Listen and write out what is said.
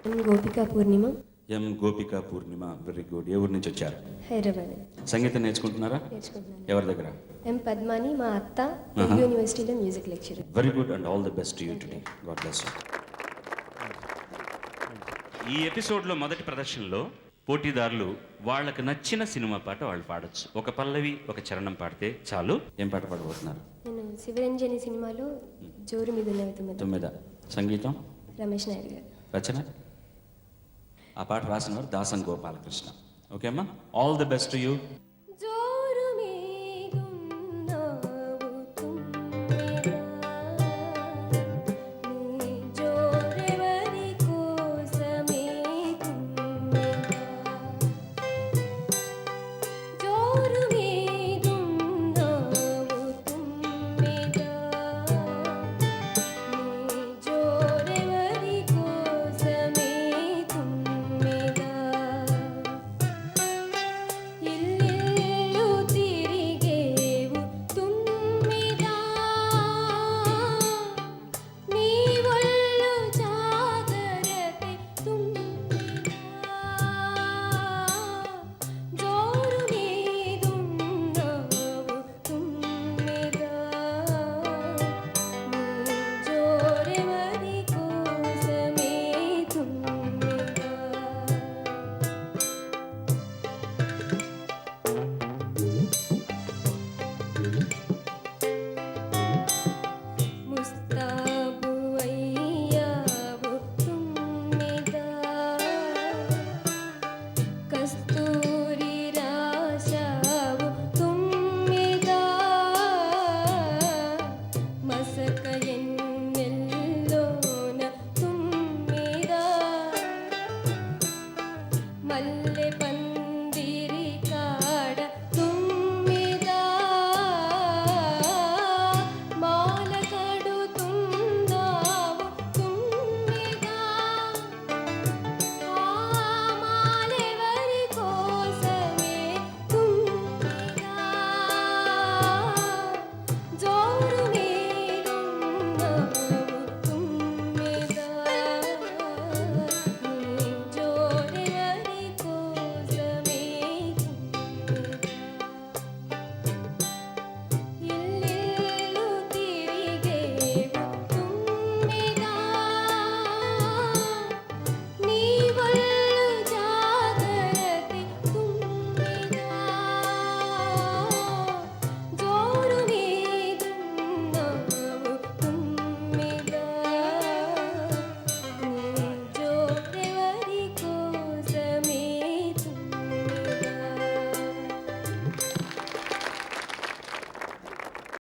ఎం గోపికా పూర్ణిమ. ఎం గోపికా పూర్ణిమ, very good. ఏ ఊరు నుంచి వచ్చారు? హైదరాబాద్. సంగీతం నేర్చుకుంటున్నారా? నేర్చుకుంటున్నాను. ఎవరి దగ్గర? ఎం పద్మాని, మా అత్త యూనివర్సిటీలో music lecturer. Very good and all the best to you today. God bless you. ఈ ఎపిసోడ్లో మొదటి ప్రదర్శనలో పోటీదారులు వాళ్ళకి నచ్చిన సినిమా పాట వాళ్ళు పాడొచ్చు. ఒక పల్లవి, ఒక చరణం పాడితే చాలు. ఏం పాట పాడబోతున్నారు? నేను శివరంజని సినిమాలో జోరు మీద ఉన్నవి తొమ్మిద. సంగీతం రమేష్ నాయుడు గారు. రచన ఆ పాట రాసినవారు దాసం గోపాలకృష్ణ. ఓకే అమ్మా, all the best to you.